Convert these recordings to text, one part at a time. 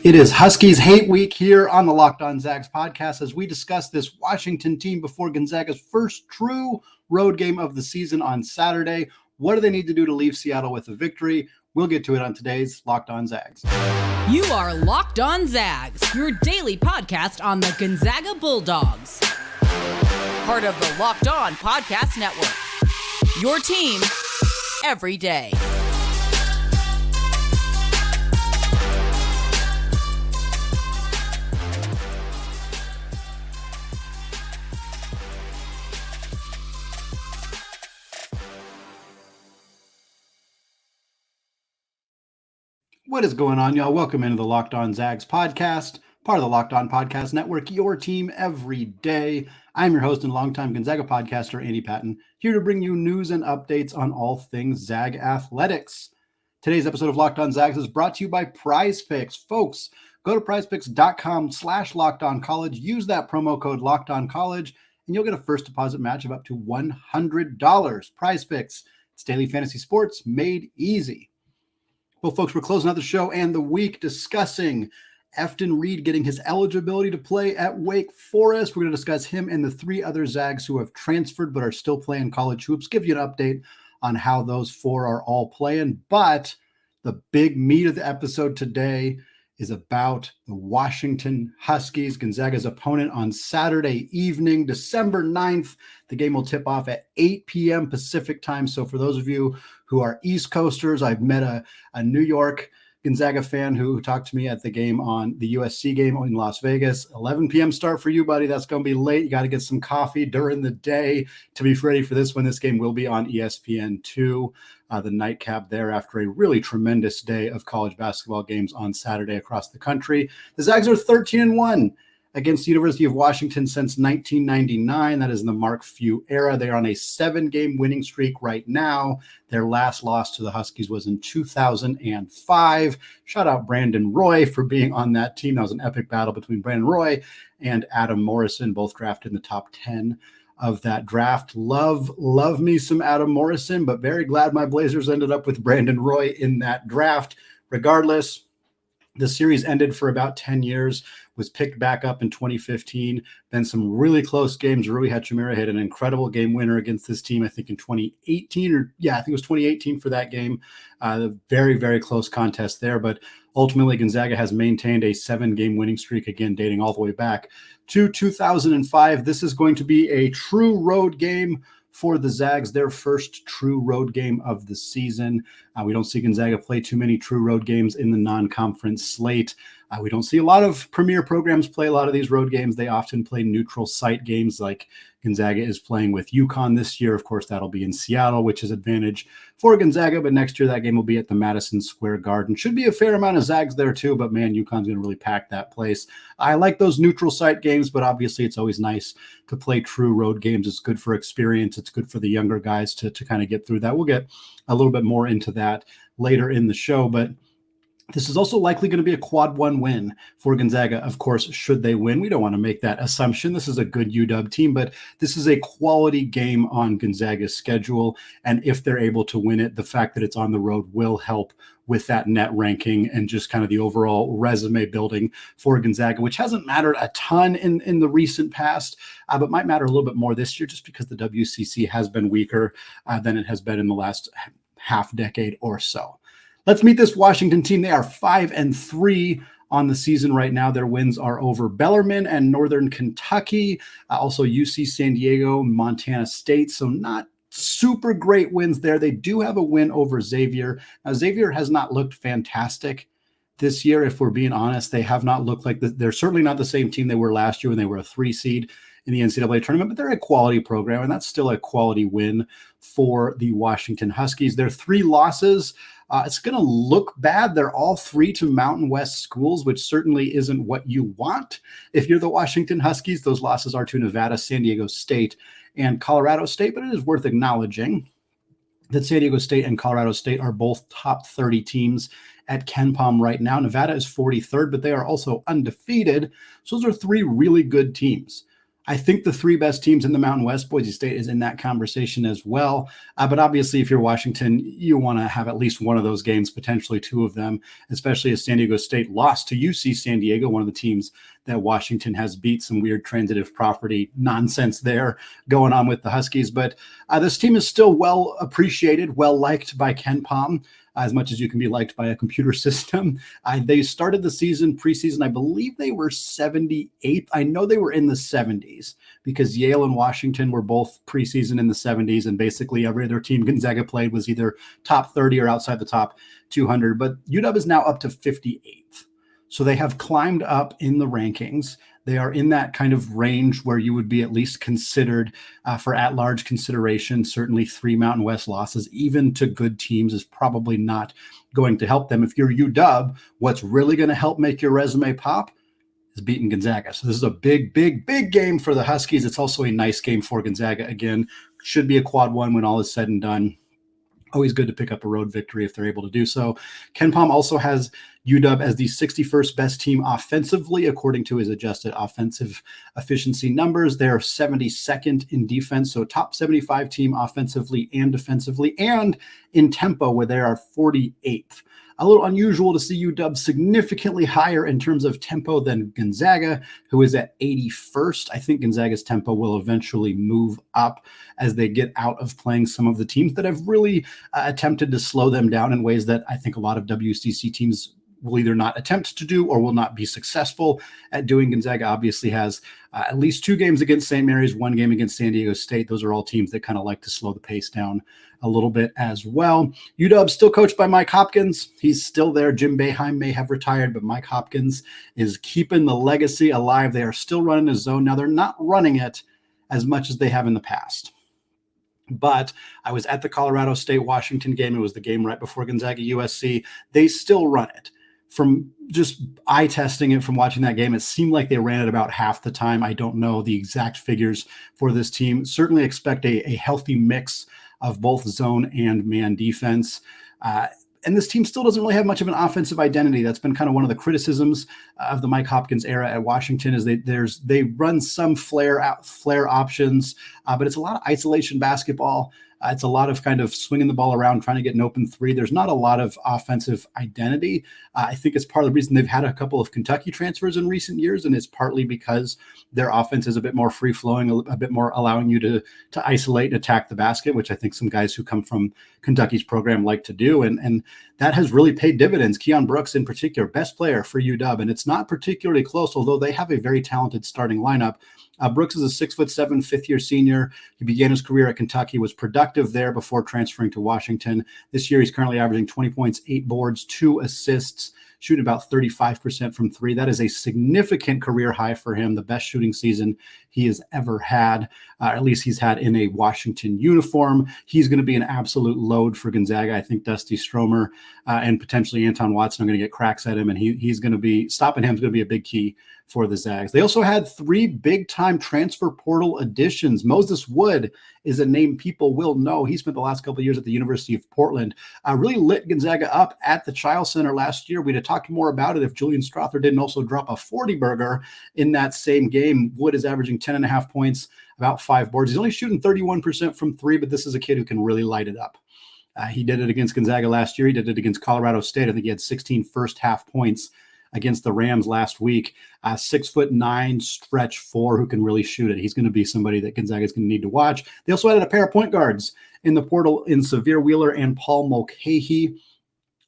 It is Huskies Hate Week here on the Locked On Zags podcast as we discuss this Washington team before Gonzaga's first true road game of the season on Saturday. What do they need to do to leave Seattle with a victory? We'll get to it on today's Locked On Zags. You are Locked On Zags, your daily podcast on the Gonzaga Bulldogs. Part of the Locked On Podcast Network. Your team every day. What is going on, y'all? Welcome into the Locked On Zags podcast, part of the Locked On Podcast Network, your team every day. I'm your host and longtime Gonzaga podcaster, Andy Patton, here to bring you news and updates on all things Zag athletics. Today's episode of Locked On Zags is brought to you by Prize Picks. Folks, go to prizepicks.com/LockedOnCollege, use that promo code LockedOnCollege, and you'll get a first deposit match of up to $100. Prize Picks, it's daily fantasy sports made easy. Well, folks, we're closing out the show and the week discussing Efton Reid getting his eligibility to play at Wake Forest. We're going to discuss him and the three other Zags who have transferred but are still playing college hoops, give you an update on how those four are all playing. But the big meat of the episode today is about the Washington Huskies, Gonzaga's opponent on Saturday evening, December 9th. The game will tip off at 8 p.m. Pacific time. So for those of you who are East Coasters, I've met a New York Gonzaga fan who talked to me at the game on the USC game in Las Vegas. 11 p.m. start for you, buddy. That's going to be late. You got to get some coffee during the day to be ready for this one. This game will be on ESPN2, the nightcap there after a really tremendous day of college basketball games on Saturday across the country. The Zags are 13-1 against the University of Washington since 1999. That is in the Mark Few era. They are on a 7-game winning streak right now. Their last loss to the Huskies was in 2005. Shout out Brandon Roy for being on that team. That was an epic battle between Brandon Roy and Adam Morrison, both drafted in the top 10 of that draft. Love me some Adam Morrison, but very glad my Blazers ended up with Brandon Roy in that draft. Regardless, the series ended for about 10 years, was picked back up in 2015. Then some really close games. Rui Hachimura hit an incredible game winner against this team, I think in 2018, I think it was 2018 for that game. Very, very close contest there. But ultimately, Gonzaga has maintained a 7-game winning streak, again, dating all the way back to 2005. This is going to be a true road game for the Zags, their first true road game of the season. We don't see Gonzaga play too many true road games in the non-conference slate. We don't see a lot of premier programs play a lot of these road games. They often play neutral site games like Gonzaga is playing with UConn this year. Of course, that'll be in Seattle, which is advantage for Gonzaga. But next year, that game will be at the Madison Square Garden. Should be a fair amount of Zags there too, but man, UConn's going to really pack that place. I like those neutral site games, but obviously it's always nice to play true road games. It's good for experience. It's good for the younger guys to kind of get through that. We'll get a little bit more into that later in the show, but this is also likely going to be a quad 1 win for Gonzaga. Of course, should they win, we don't want to make that assumption. This is a good UW team, but this is a quality game on Gonzaga's schedule. And if they're able to win it, the fact that it's on the road will help with that net ranking and just kind of the overall resume building for Gonzaga, which hasn't mattered a ton in the recent past, but might matter a little bit more this year just because the WCC has been weaker than it has been in the last half decade or so. Let's meet this Washington team. They are 5-3 on the season right now. Their wins are over Bellarmine and Northern Kentucky, also UC San Diego, Montana State. So not super great wins there. They do have a win over Xavier. Now, Xavier has not looked fantastic this year. If we're being honest, they have not looked like they're certainly not the same team they were last year when they were a 3 seed in the NCAA tournament, but they're a quality program, and that's still a quality win for the Washington Huskies. Their 3 losses, it's going to look bad. They're all 3 to Mountain West schools, which certainly isn't what you want. If you're the Washington Huskies, those losses are to Nevada, San Diego State, and Colorado State, but it is worth acknowledging that San Diego State and Colorado State are both top 30 teams at KenPom right now. Nevada is 43rd, but they are also undefeated. So those are 3 really good teams. I think the three best teams in the Mountain West, Boise State is in that conversation as well. But obviously, if you're Washington, you want to have at least one of those games, potentially two of them, especially as San Diego State lost to UC San Diego, one of the teams that Washington has beat. Some weird transitive property nonsense there going on with the Huskies. But this team is still well appreciated, well liked by Ken Pom, as much as you can be liked by a computer system. They started the preseason, I believe they were 78th. I know they were in the 70s because Yale and Washington were both preseason in the 70s, and basically every other team Gonzaga played was either top 30 or outside the top 200. But UW is now up to 58th. So they have climbed up in the rankings. They are in that kind of range where you would be at least considered for at-large consideration. Certainly 3 Mountain West losses, even to good teams, is probably not going to help them. If you're UW, what's really going to help make your resume pop is beating Gonzaga. So this is a big, big, big game for the Huskies. It's also a nice game for Gonzaga. Again, should be a quad one when all is said and done. Always good to pick up a road victory if they're able to do so. Ken Pom also has UW as the 61st best team offensively, according to his adjusted offensive efficiency numbers. They're 72nd in defense, so top 75 team offensively and defensively, and in tempo, where they are 48th. A little unusual to see UW significantly higher in terms of tempo than Gonzaga, who is at 81st. I think Gonzaga's tempo will eventually move up as they get out of playing some of the teams that have really attempted to slow them down in ways that I think a lot of WCC teams will either not attempt to do or will not be successful at doing. Gonzaga obviously has at least 2 games against St. Mary's, 1 game against San Diego State. Those are all teams that kind of like to slow the pace down a little bit as well. UW still coached by Mike Hopkins. He's still there. Jim Boeheim may have retired, but Mike Hopkins is keeping the legacy alive. They are still running a zone. Now, they're not running it as much as they have in the past. But I was at the Colorado State-Washington game. It was the game right before Gonzaga-USC. They still run it. From just eye testing it, from watching that game, it seemed like they ran it about half the time. I don't know the exact figures for this team. Certainly expect a healthy mix of both zone and man defense. And this team still doesn't really have much of an offensive identity. That's been kind of one of the criticisms of the Mike Hopkins era at Washington, is they run some flare options, but it's a lot of isolation basketball. It's a lot of kind of swinging the ball around, trying to get an open three. There's not a lot of offensive identity. I think it's part of the reason they've had a couple of Kentucky transfers in recent years, and it's partly because their offense is a bit more free-flowing, a bit more allowing you to isolate and attack the basket, which I think some guys who come from Kentucky's program like to do, and that has really paid dividends. Keion Brooks, in particular, best player for UW, and it's not particularly close, although they have a very talented starting lineup. Brooks is a 6'7", fifth-year senior. He began his career at Kentucky, was productive there before transferring to Washington. This year, he's currently averaging 20 points, 8 boards, 2 assists, shooting about 35% from 3. That is a significant career high for him, the best shooting season he has ever had, at least he's had in a Washington uniform. He's going to be an absolute load for Gonzaga. I think Dusty Stromer and potentially Anton Watson are going to get cracks at him, and he's going to be, stopping him is going to be a big key for the Zags. They also had 3 big-time transfer portal additions. Moses Wood is a name people will know. He spent the last couple of years at the University of Portland. Really lit Gonzaga up at the Child Center last year. We'd have talked more about it if Julian Strother didn't also drop a 40-burger in that same game. Wood is averaging 10.5 points, about 5 boards. He's only shooting 31% from 3, but this is a kid who can really light it up. He did it against Gonzaga last year. He did it against Colorado State. I think he had 16 first-half points against the Rams last week. 6'9", stretch 4 who can really shoot it. He's going to be somebody that Gonzaga is going to need to watch. They also added a pair of point guards in the portal in Sahvir Wheeler and Paul Mulcahy.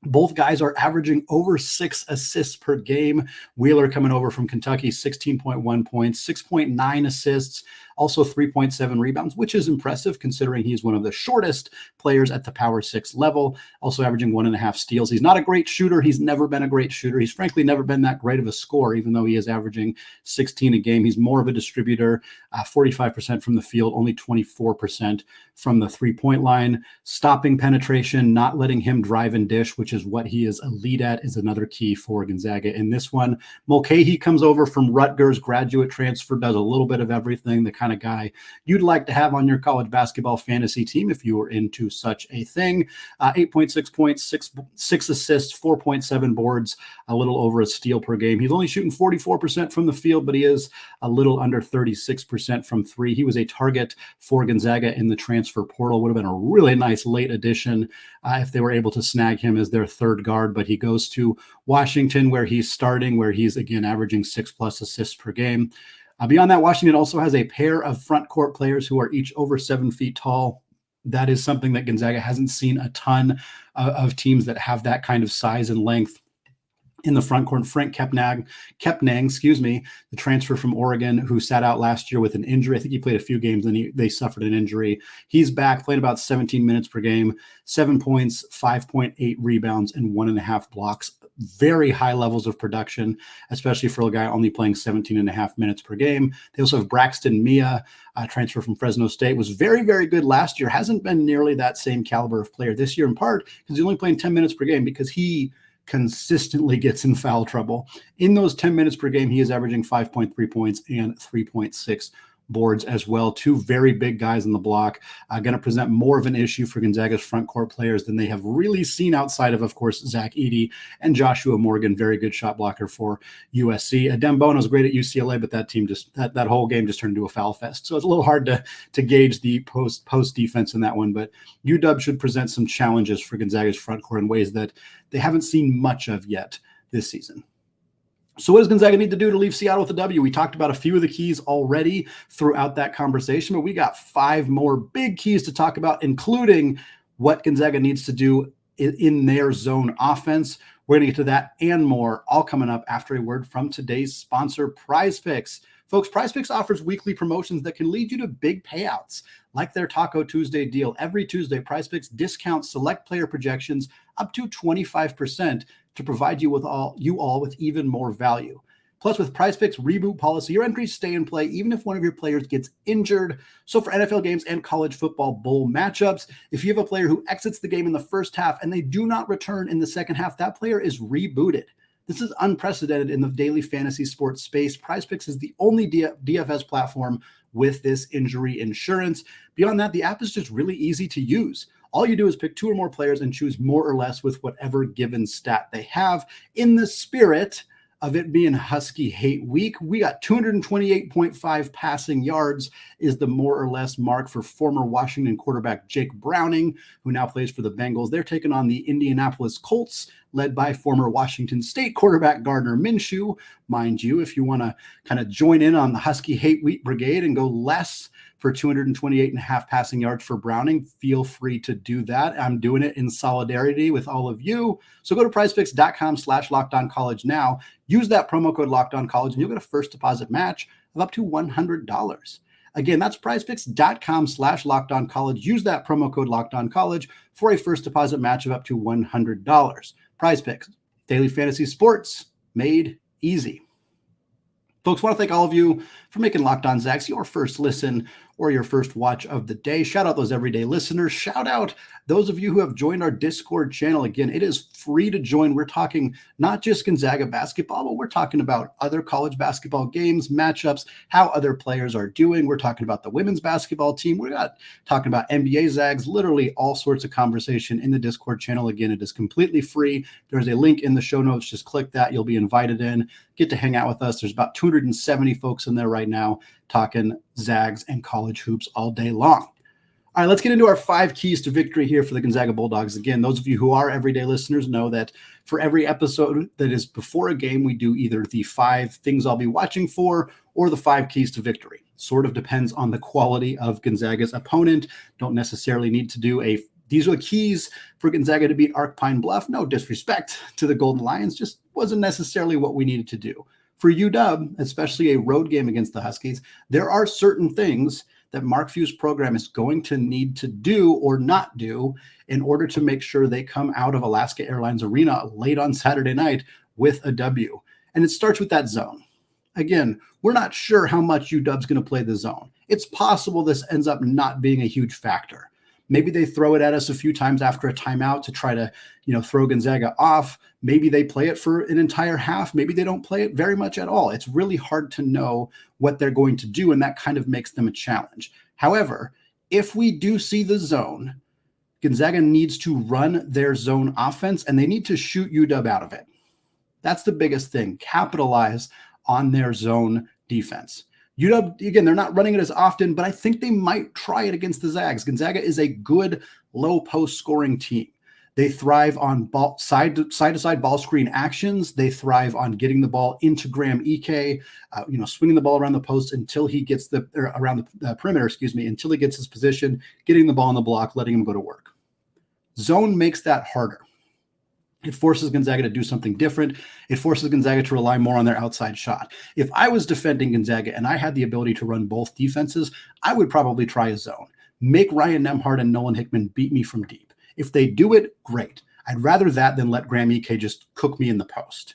Both guys are averaging over 6 assists per game. Wheeler coming over from Kentucky, 16.1 points, 6.9 assists, also 3.7 rebounds, which is impressive considering he's one of the shortest players at the Power 6 level, also averaging 1.5 steals. He's not a great shooter. He's never been a great shooter. He's frankly never been that great of a scorer, even though he is averaging 16 a game. He's more of a distributor, 45% from the field, only 24% from the three-point line. Stopping penetration, not letting him drive and dish, which is what he is elite at, is another key for Gonzaga in this one. Mulcahy comes over from Rutgers, graduate transfer, does a little bit of everything. The kind kind of guy you'd like to have on your college basketball fantasy team if you were into such a thing. 8.6 points, six assists, 4.7 boards, a little over a steal per game. He's only shooting 44% from the field, but he is a little under 36% from three. He was a target for Gonzaga in the transfer portal. Would have been a really nice late addition if they were able to snag him as their third guard, but he goes to Washington where he's starting, where he's again averaging 6+ assists per game. Beyond that, Washington also has a pair of front court players who are each over 7 feet tall. That is something that Gonzaga hasn't seen a ton of teams that have that kind of size and length in the front court. Frank Kepnang, the transfer from Oregon, who sat out last year with an injury. I think he played a few games, and they suffered an injury. He's back, playing about 17 minutes per game, 7 points, 5.8 rebounds, and 1.5 blocks. Very high levels of production, especially for a guy only playing 17.5 minutes per game. They also have Braxton Mia, transfer from Fresno State, was very, very good last year. Hasn't been nearly that same caliber of player this year, in part because he's only playing 10 minutes per game because he consistently gets in foul trouble. In those 10 minutes per game, he is averaging 5.3 points and 3.6 boards as well. Two very big guys on the block, going to present more of an issue for Gonzaga's front court players than they have really seen outside of course, Zach Edey and Joshua Morgan, very good shot blocker for USC. Adem Bono was great at UCLA, but that team that whole game just turned into a foul fest. So it's a little hard to gauge the post defense in that one, but UW should present some challenges for Gonzaga's front court in ways that they haven't seen much of yet this season. So what does Gonzaga need to do to leave Seattle with a W? We talked about a few of the keys already throughout that conversation, but we got 5 more big keys to talk about, including what Gonzaga needs to do in their zone offense. We're going to get to that and more, all coming up after a word from today's sponsor, Prize Picks. Folks, Prize Picks offers weekly promotions that can lead you to big payouts, like their Taco Tuesday deal. Every Tuesday, Prize Picks discounts select player projections up to 25% to provide you all with even more value. Plus, with Prize Picks reboot policy, your entries stay in play even if one of your players gets injured. So for NFL games and college football bowl matchups, if you have a player who exits the game in the first half and they do not return in the second half, that player is rebooted. This is unprecedented in the daily fantasy sports space. Prize Picks is the only DFS platform with this injury insurance. Beyond that, the app is just really easy to use. All you do is pick 2 or more players and choose more or less with whatever given stat they have. In the spirit of it being Husky Hate Week, we got 228.5 passing yards is the more or less mark for former Washington quarterback Jake Browning, who now plays for the Bengals. They're taking on the Indianapolis Colts, led by former Washington State quarterback Gardner Minshew. Mind you, if you want to kind of join in on the Husky Hate Week brigade and go less for 228.5 passing yards for Browning, feel free to do that. I'm doing it in solidarity with all of you. So go to prizepicks.com/lockedoncollege now. Use that promo code LockedOnCollege, and you'll get a first deposit match of up to $100. Again, that's prizepicks.com/lockedoncollege. Use that promo code LockedOnCollege for a first deposit match of up to $100. Prize Picks, daily fantasy sports made easy. Folks, I want to thank all of you for making Locked On Zags your first listen or your first watch of the day. Shout out those everyday listeners. Shout out those of you who have joined our Discord channel. Again, it is free to join. We're talking not just Gonzaga basketball, but we're talking about other college basketball games, matchups, how other players are doing. We're talking about the women's basketball team. We're not talking about NBA Zags, literally all sorts of conversation in the Discord channel. Again, it is completely free. There's a link in the show notes. Just click that. You'll be invited in. Get to hang out with us. There's about 270 folks in there right now talking Zags and college hoops all day long. All right, let's get into our 5 keys to victory here for the Gonzaga Bulldogs. Again, those of you who are everyday listeners know that for every episode that is before a game, we do either the 5 things I'll be watching for or the 5 keys to victory. Sort of depends on the quality of Gonzaga's opponent. Don't necessarily need to do these are the keys for Gonzaga to beat Arc Pine Bluff. No disrespect to the Golden Lions, just wasn't necessarily what we needed to do. For UW, especially a road game against the Huskies, there are certain things that Mark Few's program is going to need to do or not do in order to make sure they come out of Alaska Airlines Arena late on Saturday night with a W. And it starts with that zone. Again, we're not sure how much UW's going to play the zone. It's possible this ends up not being a huge factor. Maybe they throw it at us a few times after a timeout to try to, throw Gonzaga off. Maybe they play it for an entire half. Maybe they don't play it very much at all. It's really hard to know what they're going to do, and that kind of makes them a challenge. However, if we do see the zone, Gonzaga needs to run their zone offense, and they need to shoot UW out of it. That's the biggest thing. Capitalize on their zone defense. UW, again, they're not running it as often, but I think they might try it against the Zags. Gonzaga is a good low post scoring team. They thrive on side-to-side ball screen actions. They thrive on getting the ball into Graham Ike, swinging the ball around the post until he gets around the perimeter, until he gets his position, getting the ball on the block, letting him go to work. Zone makes that harder. It forces Gonzaga to do something different. It forces Gonzaga to rely more on their outside shot. If I was defending Gonzaga and I had the ability to run both defenses, I would probably try a zone. Make Ryan Nembhard and Nolan Hickman beat me from deep. If they do it, great. I'd rather that than let Graham Ike just cook me in the post.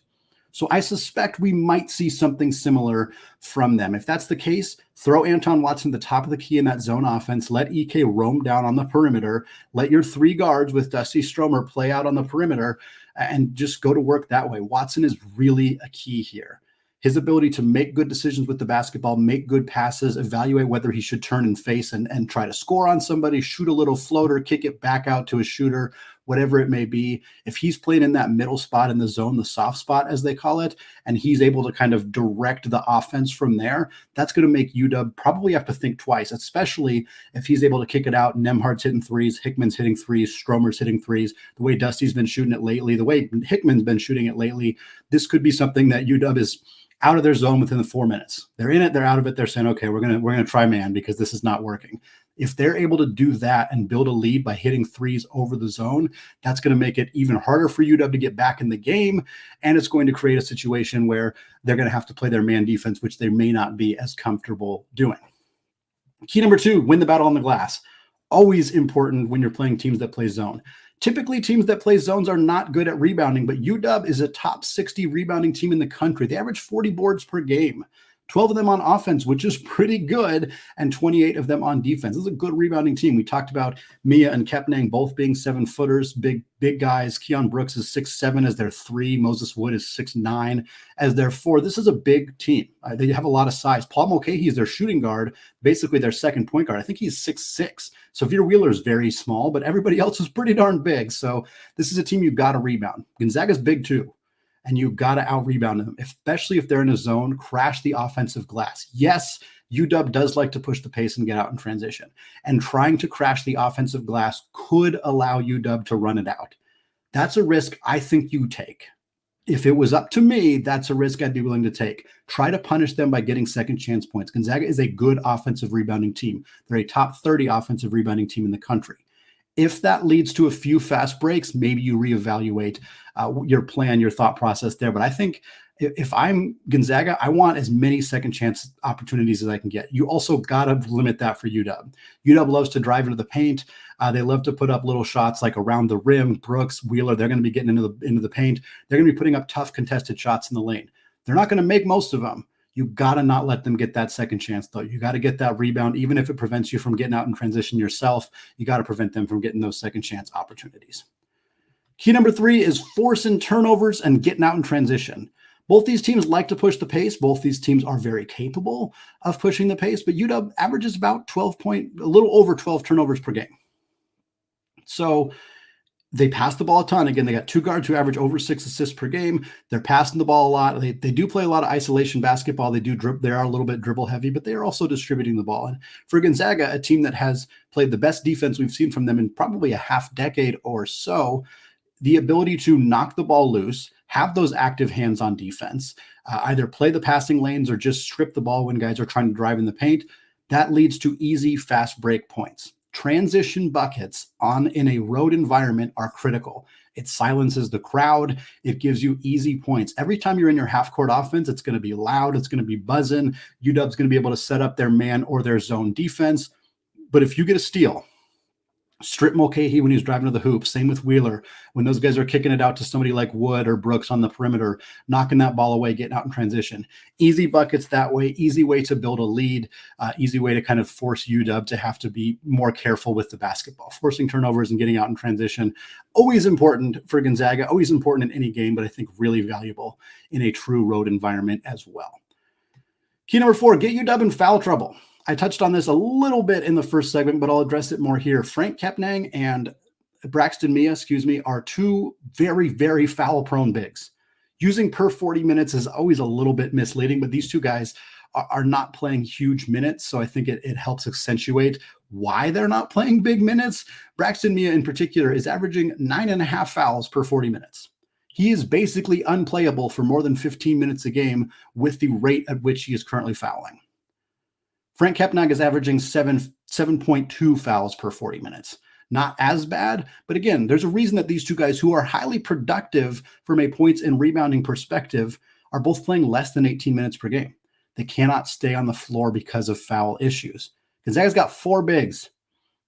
So I suspect we might see something similar from them. If that's the case, throw Anton Watson at the top of the key in that zone offense. Let Ike roam down on the perimeter. Let your three guards with Dusty Stromer play out on the perimeter and just go to work that way. Watson is really a key here. His ability to make good decisions with the basketball, make good passes, evaluate whether he should turn and face and try to score on somebody, shoot a little floater, kick it back out to a shooter, whatever it may be. If he's playing in that middle spot in the zone, the soft spot as they call it, and he's able to kind of direct the offense from there, that's going to make UW probably have to think twice, especially if he's able to kick it out. Nembhard's hitting threes, Hickman's hitting threes, Stromer's hitting threes, the way Dusty's been shooting it lately, the way Hickman's been shooting it lately. This could be something that UW is out of their zone within the 4 minutes. They're in it, they're out of it. They're saying, okay, we're gonna try man because this is not working. If they're able to do that and build a lead by hitting threes over the zone, that's going to make it even harder for UW to get back in the game, and it's going to create a situation where they're going to have to play their man defense, which they may not be as comfortable doing. Key number 2, win the battle on the glass. Always important when you're playing teams that play zone. Typically, teams that play zones are not good at rebounding, but UW is a top 60 rebounding team in the country. They average 40 boards per game, 12 of them on offense, which is pretty good, and 28 of them on defense. This is a good rebounding team. We talked about Mia and Kepnang both being 7-footers, big guys. Keion Brooks is 6'7" as their 3. Moses Wood is 6'9" as their 4. This is a big team. They have a lot of size. Paul Mulcahy is their shooting guard, basically their second point guard. I think he's 6'6". Sahvir Wheeler is very small, but everybody else is pretty darn big. So this is a team you've got to rebound. Gonzaga's big too. And you've got to out-rebound them, especially if they're in a zone, crash the offensive glass. Yes, UW does like to push the pace and get out in transition. And trying to crash the offensive glass could allow UW to run it out. That's a risk I think you take. If it was up to me, that's a risk I'd be willing to take. Try to punish them by getting second chance points. Gonzaga is a good offensive rebounding team. They're a top 30 offensive rebounding team in the country. If that leads to a few fast breaks, maybe you reevaluate your plan, your thought process there. But I think if I'm Gonzaga, I want as many second chance opportunities as I can get. You also got to limit that for UW. UW loves to drive into the paint. They love to put up little shots like around the rim. Brooks, Wheeler, they're going to be getting into the paint. They're going to be putting up tough contested shots in the lane. They're not going to make most of them. You got to not let them get that second chance, though. You got to get that rebound, even if it prevents you from getting out in transition yourself. You got to prevent them from getting those second chance opportunities. Key number 3 is forcing turnovers and getting out in transition. Both these teams like to push the pace. Both these teams are very capable of pushing the pace, but UW averages about a little over 12 turnovers per game. So they pass the ball a ton. Again, they got 2 guards who average over 6 assists per game. They're passing the ball a lot. They do play a lot of isolation basketball. They are a little bit dribble heavy, but they are also distributing the ball. And for Gonzaga, a team that has played the best defense we've seen from them in probably a half decade or so, the ability to knock the ball loose, have those active hands on defense, either play the passing lanes or just strip the ball when guys are trying to drive in the paint, that leads to easy, fast break points. Transition buckets in a road environment are critical. It silences the crowd. It gives you easy points. Every time you're in your half-court offense, it's going to be loud. It's going to be buzzing. UW's going to be able to set up their man or their zone defense. But if you get a steal, Strip Mulcahy when he was driving to the hoop. Same with Wheeler. When those guys are kicking it out to somebody like Wood or Brooks on the perimeter, knocking that ball away, getting out in transition. Easy buckets that way. Easy way to build a lead. Easy way to kind of force UW to have to be more careful with the basketball. Forcing turnovers and getting out in transition. Always important for Gonzaga. Always important in any game, but I think really valuable in a true road environment as well. Key number 4, get UW in foul trouble. I touched on this a little bit in the first segment, but I'll address it more here. Frank Kepnang and Braxton Mia, are two very, very foul-prone bigs. Using per 40 minutes is always a little bit misleading, but these two guys are not playing huge minutes, so I think it helps accentuate why they're not playing big minutes. Braxton Mia in particular is averaging 9.5 fouls per 40 minutes. He is basically unplayable for more than 15 minutes a game with the rate at which he is currently fouling. Frank Kepnang is averaging 7.2 fouls per 40 minutes. Not as bad, but again, there's a reason that these two guys who are highly productive from a points and rebounding perspective are both playing less than 18 minutes per game. They cannot stay on the floor because of foul issues. Gonzaga's got 4 bigs.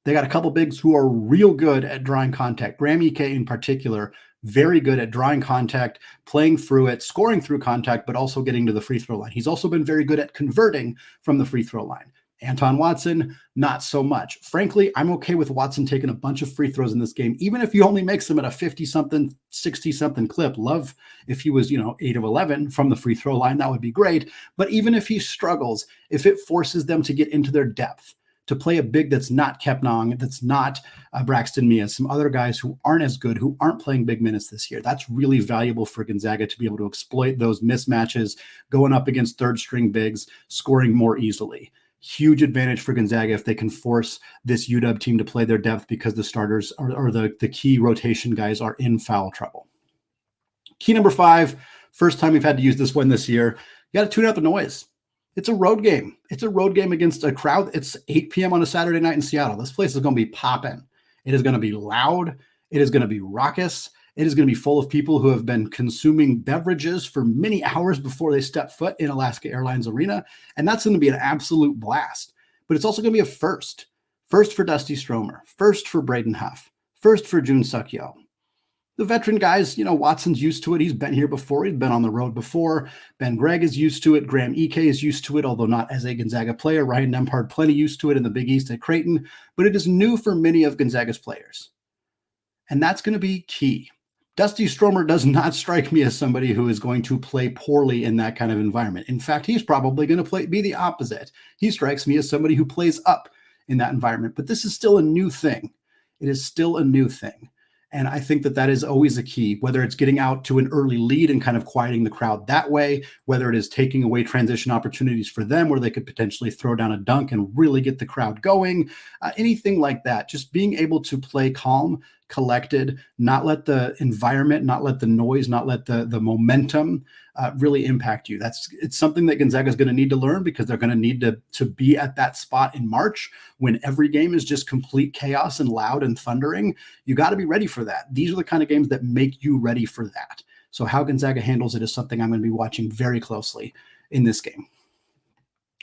They got a couple bigs who are real good at drawing contact. Graham Ike in particular, very good at drawing contact, playing through it, scoring through contact, but also getting to the free throw line. He's also been very good at converting from the free throw line. Anton Watson, not so much. Frankly, I'm okay with Watson taking a bunch of free throws in this game, even if he only makes them at a 50-something, 60-something clip. Love if he was, 8 of 11 from the free throw line, that would be great. But even if he struggles, if it forces them to get into their depth, to play a big that's not Kepnang, that's not Braxton Mia, some other guys who aren't as good, who aren't playing big minutes this year. That's really valuable for Gonzaga to be able to exploit those mismatches, going up against third-string bigs, scoring more easily. Huge advantage for Gonzaga if they can force this UW team to play their depth because the starters or the key rotation guys are in foul trouble. Key number 5, first time we've had to use this one this year, you got to tune out the noise. It's a road game. It's a road game against a crowd. It's 8 p.m. on a Saturday night in Seattle. This place is going to be popping. It is going to be loud. It is going to be raucous. It is going to be full of people who have been consuming beverages for many hours before they step foot in Alaska Airlines Arena. And that's going to be an absolute blast. But it's also going to be a first. First for Dusty Stromer. First for Braden Huff. First for Jun Suk-Yo. The veteran guys, Watson's used to it. He's been here before. He's been on the road before. Ben Gregg is used to it. Graham Ike is used to it, although not as a Gonzaga player. Ryan Nembhard plenty used to it in the Big East at Creighton. But it is new for many of Gonzaga's players. And that's going to be key. Dusty Stromer does not strike me as somebody who is going to play poorly in that kind of environment. In fact, he's probably going to be the opposite. He strikes me as somebody who plays up in that environment. But this is still a new thing. It is still a new thing. And I think that is always a key, whether it's getting out to an early lead and kind of quieting the crowd that way, whether it is taking away transition opportunities for them where they could potentially throw down a dunk and really get the crowd going, anything like that. Just being able to play calm, collected, not let the environment, not let the noise, not let the momentum really impact you. It's something that Gonzaga is going to need to learn because they're going to need to be at that spot in March when every game is just complete chaos and loud and thundering. You got to be ready for that. These are the kind of games that make you ready for that. So how Gonzaga handles it is something I'm going to be watching very closely in this game.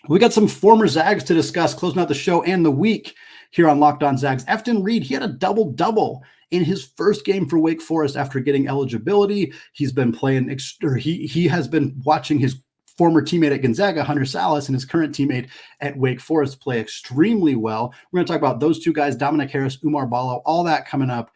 We got some former Zags to discuss, closing out the show and the week here on Locked On Zags. Efton Reid, he had a double-double in his first game for Wake Forest after getting eligibility. He's been playing, he has been watching his former teammate at Gonzaga, Hunter Sallis, and his current teammate at Wake Forest play extremely well. We're going to talk about those two guys, Dominick Harris, Oumar Balo, all that coming up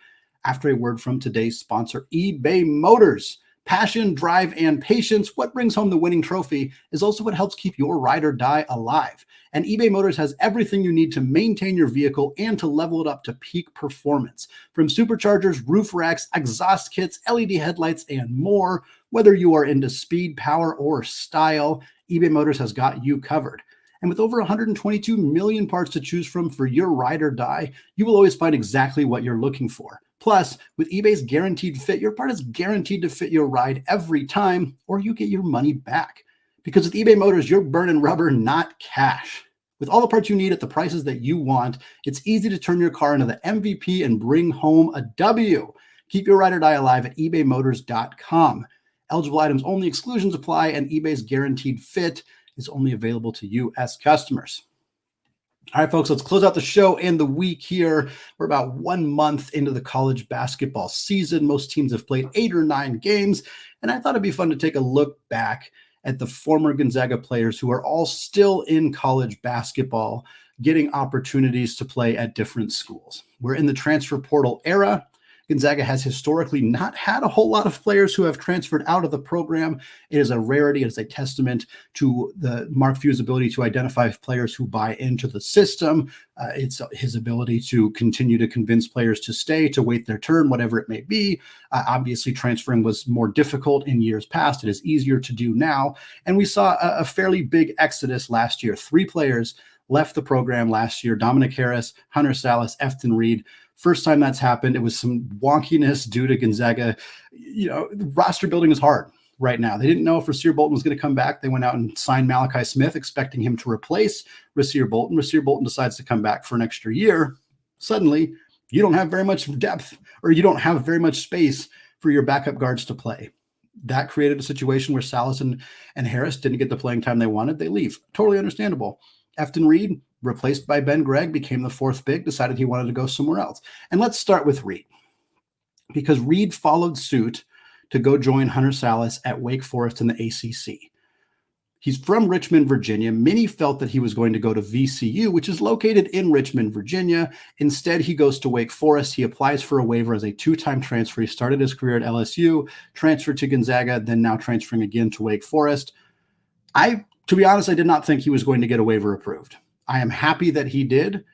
after a word from today's sponsor, eBay Motors. Passion, drive, and patience. What brings home the winning trophy is also what helps keep your ride or die alive. And eBay Motors has everything you need to maintain your vehicle and to level it up to peak performance. From superchargers, roof racks, exhaust kits, LED headlights, and more. Whether you are into speed, power, or style, eBay Motors has got you covered. And with over 122 million parts to choose from for your ride or die, you will always find exactly what you're looking for. Plus, with eBay's Guaranteed Fit, your part is guaranteed to fit your ride every time, or you get your money back. Because with eBay Motors, you're burning rubber, not cash. With all the parts you need at the prices that you want, it's easy to turn your car into the MVP and bring home a W. Keep your ride or die alive at ebaymotors.com. Eligible items only, exclusions apply, and eBay's Guaranteed Fit is only available to U.S. customers. All right, folks, let's close out the show and the week here. We're about 1 month into the college basketball season. Most teams have played 8 or 9 games, and I thought it'd be fun to take a look back at the former Gonzaga players who are all still in college basketball, getting opportunities to play at different schools. We're in the transfer portal era. Gonzaga has historically not had a whole lot of players who have transferred out of the program. It is a rarity. It is a testament to the Mark Few's ability to identify players who buy into the system. It's his ability to continue to convince players to stay, to wait their turn, whatever it may be. Obviously, transferring was more difficult in years past. It is easier to do now. And we saw a fairly big exodus last year. 3 players left the program last year: Dominick Harris, Hunter Sallis, Efton Reid. First time that's happened. It was some wonkiness due to Gonzaga. Roster building is hard right now. They didn't know if Rasir Bolton was going to come back. They went out and signed Malachi Smith, expecting him to replace Rasir Bolton. Rasir Bolton decides to come back for an extra year. Suddenly, you don't have very much depth, or you don't have very much space for your backup guards to play. That created a situation where Salis and Harris didn't get the playing time they wanted. They leave. Totally understandable. Efton Reid, replaced by Ben Gregg, became the 4th big, decided he wanted to go somewhere else. And let's start with Reid, because Reid followed suit to go join Hunter Sallis at Wake Forest in the ACC. He's from Richmond, Virginia. Many felt that he was going to go to VCU, which is located in Richmond, Virginia. Instead, he goes to Wake Forest. He applies for a waiver as a 2-time transfer. He started his career at LSU, transferred to Gonzaga, then now transferring again to Wake Forest. To be honest, I did not think he was going to get a waiver approved. I am happy that he did.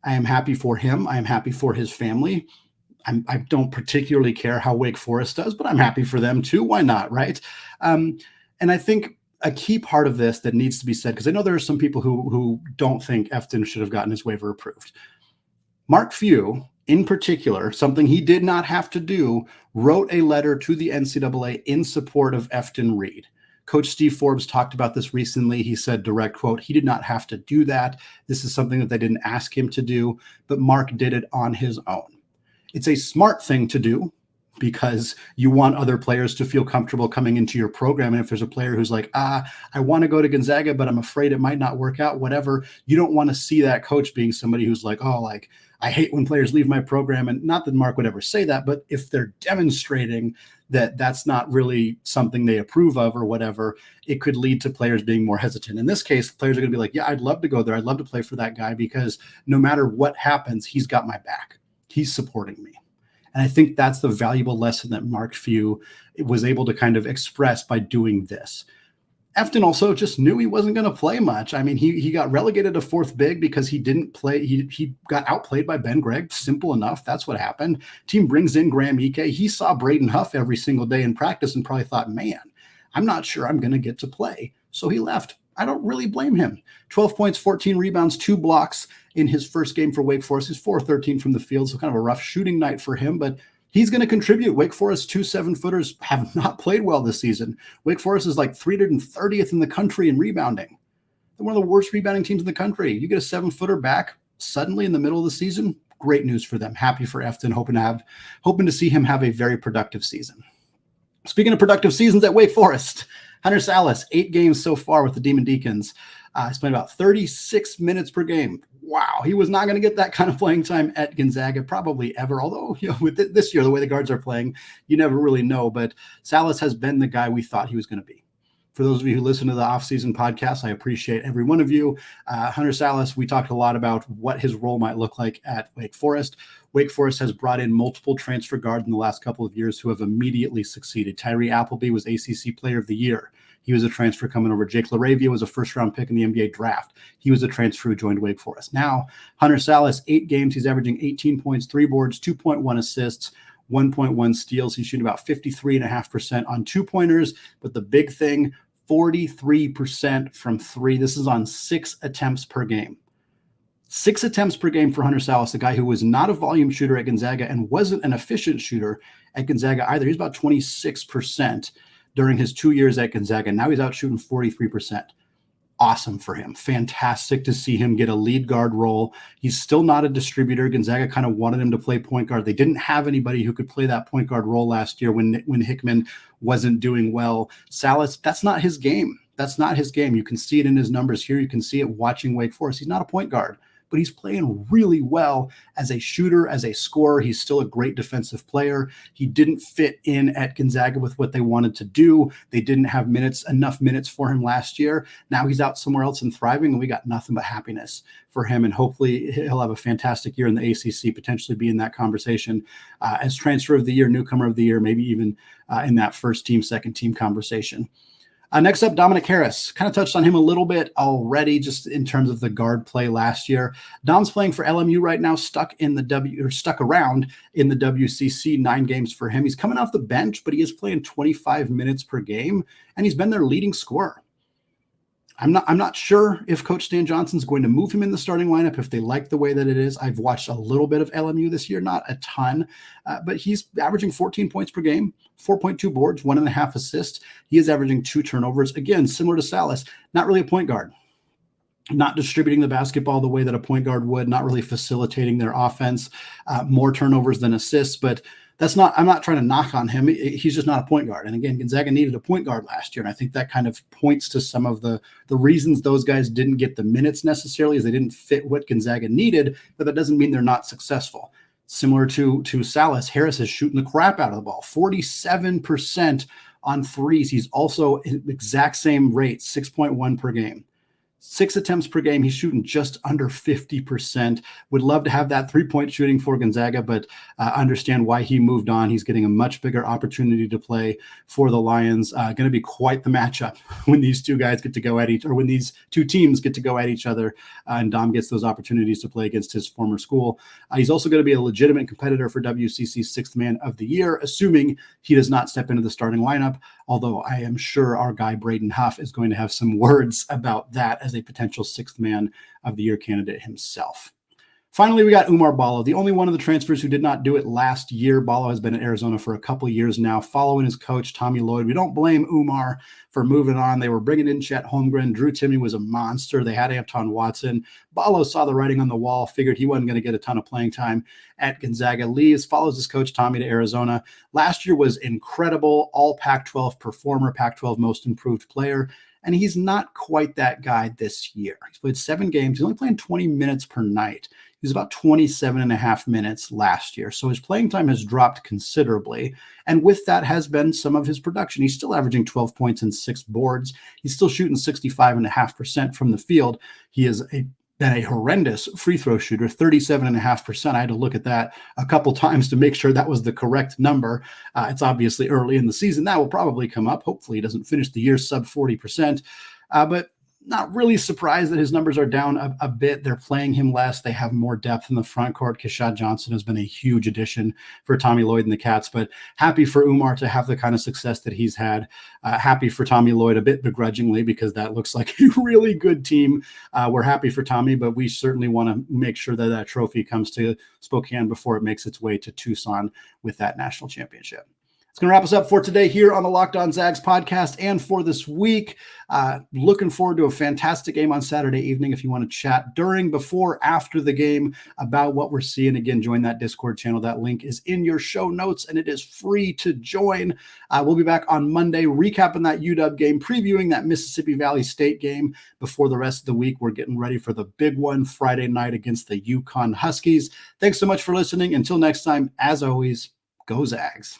I am happy for him. I am happy for his family. I don't particularly care how Wake Forest does, but I'm happy for them too. Why not, right? And I think a key part of this that needs to be said, because I know there are some people who don't think Efton should have gotten his waiver approved. Mark Few, in particular, something he did not have to do, wrote a letter to the NCAA in support of Efton Reid. Coach Steve Forbes talked about this recently. He said, direct quote, he did not have to do that. This is something that they didn't ask him to do, but Mark did it on his own. It's a smart thing to do because you want other players to feel comfortable coming into your program. And if there's a player who's like, I want to go to Gonzaga, but I'm afraid it might not work out, whatever, you don't want to see that coach being somebody who's like, I hate when players leave my program. And not that Mark would ever say that, but if they're demonstrating that that's not really something they approve of or whatever, it could lead to players being more hesitant. In this case, players are going to be like, yeah, I'd love to go there. I'd love to play for that guy because no matter what happens, he's got my back. He's supporting me. And I think that's the valuable lesson that Mark Few was able to kind of express by doing this. Efton also just knew he wasn't going to play much. I mean, he got relegated to 4th big because he didn't play. He got outplayed by Ben Gregg. Simple enough. That's what happened. Team brings in Graham Ike. He saw Braden Huff every single day in practice and probably thought, man, I'm not sure I'm going to get to play. So he left. I don't really blame him. 12 points, 14 rebounds, 2 blocks in his first game for Wake Forest. He's 4-13 from the field, so kind of a rough shooting night for him, but he's going to contribute. Wake Forest 2 7-footers have not played well this season. Wake Forest is like 330th in the country in rebounding. They're one of the worst rebounding teams in the country. You get a 7-footer back suddenly in the middle of the season. Great news for them. Happy for Efton. Hoping to see him have a very productive season. Speaking of productive seasons at Wake Forest, Hunter Sallis, 8 games so far with the Demon Deacons. He's playing about 36 minutes per game. Wow, he was not going to get that kind of playing time at Gonzaga probably ever. Although, with this year, the way the guards are playing, you never really know. But Sallis has been the guy we thought he was going to be. For those of you who listen to the off-season podcast, I appreciate every one of you. Hunter Sallis, we talked a lot about what his role might look like at Wake Forest. Wake Forest has brought in multiple transfer guards in the last couple of years who have immediately succeeded. Tyree Appleby was ACC Player of the Year. He was a transfer coming over. Jake LaRavia was a first-round pick in the NBA draft. He was a transfer who joined Wake Forest. Now, Hunter Sallis, 8 games. He's averaging 18 points, 3 boards, 2.1 assists, 1.1 steals. He's shooting about 53.5% on 2-pointers. But the big thing, 43% from 3. This is on 6 attempts per game. 6 attempts per game for Hunter Sallis, a guy who was not a volume shooter at Gonzaga and wasn't an efficient shooter at Gonzaga either. He's about 26% during his 2 years at Gonzaga. Now he's out shooting 43%. Awesome for him. Fantastic to see him get a lead guard role. He's still not a distributor. Gonzaga kind of wanted him to play point guard. They didn't have anybody who could play that point guard role last year when Hickman wasn't doing well. Sallis, that's not his game. That's not his game. You can see it in his numbers here. You can see it watching Wake Forest. He's not a point guard. but he's playing really well as a shooter, as a scorer. He's still a great defensive player. He didn't fit in at Gonzaga with what they wanted to do. They didn't have enough minutes for him last year. Now he's out somewhere else and thriving, and we got nothing but happiness for him. And hopefully he'll have a fantastic year in the ACC, potentially be in that conversation as transfer of the year, newcomer of the year, maybe even in that first team, second team conversation. Next up, Dominick Harris. Kind of touched on him a little bit already, just in terms of the guard play last year. Dom's playing for LMU right now, stuck around in the WCC, 9 games for him. He's coming off the bench, but he is playing 25 minutes per game, and he's been their leading scorer. I'm not sure if Coach Stan Johnson's going to move him in the starting lineup if they like the way that it is. I've watched a little bit of LMU this year, not a ton, but he's averaging 14 points per game, 4.2 boards, 1.5 assists. He is averaging 2 turnovers. Again, similar to Sallis, not really a point guard. Not distributing the basketball the way that a point guard would, not really facilitating their offense, more turnovers than assists, but I'm not trying to knock on him. He's just not a point guard. And again, Gonzaga needed a point guard last year. And I think that kind of points to some of the reasons those guys didn't get the minutes necessarily, is they didn't fit what Gonzaga needed, but that doesn't mean they're not successful. Similar to Sallis, Harris is shooting the crap out of the ball, 47% on threes. He's also exact same rate, 6.1 per game. 6 attempts per game. He's shooting just under 50%. Would love to have that 3-point shooting for Gonzaga, but understand why he moved on. He's getting a much bigger opportunity to play for the Lions. Going to be quite the matchup when these two guys get to go at when these two teams get to go at each other, and Dom gets those opportunities to play against his former school. He's also going to be a legitimate competitor for WCC's 6th Man of the Year, assuming he does not step into the starting lineup, although I am sure our guy Braden Huff is going to have some words about that as a potential 6th Man of the Year candidate himself. Finally, we got Oumar Ballo, the only one of the transfers who did not do it last year. Ballo has been in Arizona for a couple of years now, following his coach, Tommy Lloyd. We don't blame Oumar for moving on. They were bringing in Chet Holmgren. Drew Timme was a monster. They had Anton Watson. Ballo saw the writing on the wall, figured he wasn't going to get a ton of playing time at Gonzaga. Leaves, follows his coach, Tommy, to Arizona. Last year was incredible. All Pac-12 performer, Pac-12 most improved player. And he's not quite that guy this year. He's played 7 games. He's only playing 20 minutes per night. He was about 27.5 minutes last year. So his playing time has dropped considerably. And with that has been some of his production. He's still averaging 12 points and 6 boards. He's still shooting 65.5% from the field. He is been a horrendous free throw shooter, 37.5%. I had to look at that a couple times to make sure that was the correct number. It's obviously early in the season. That will probably come up. Hopefully he doesn't finish the year sub 40%. But not really surprised that his numbers are down a bit. They're playing him less. They have more depth in the front court. Keshad Johnson has been a huge addition for Tommy Lloyd and the Cats, but happy for Oumar to have the kind of success that he's had. Happy for Tommy Lloyd, a bit begrudgingly, because that looks like a really good team. We're happy for Tommy, but we certainly want to make sure that that trophy comes to Spokane before it makes its way to Tucson with that national championship. It's going to wrap us up for today here on the Locked On Zags podcast and for this week. Looking forward to a fantastic game on Saturday evening. If you want to chat during, before, after the game about what we're seeing, again, join that Discord channel. That link is in your show notes and it is free to join. We'll be back on Monday recapping that UW game, previewing that Mississippi Valley State game before the rest of the week. We're getting ready for the big one Friday night against the Yukon Huskies. Thanks so much for listening. Until next time, as always, go Zags.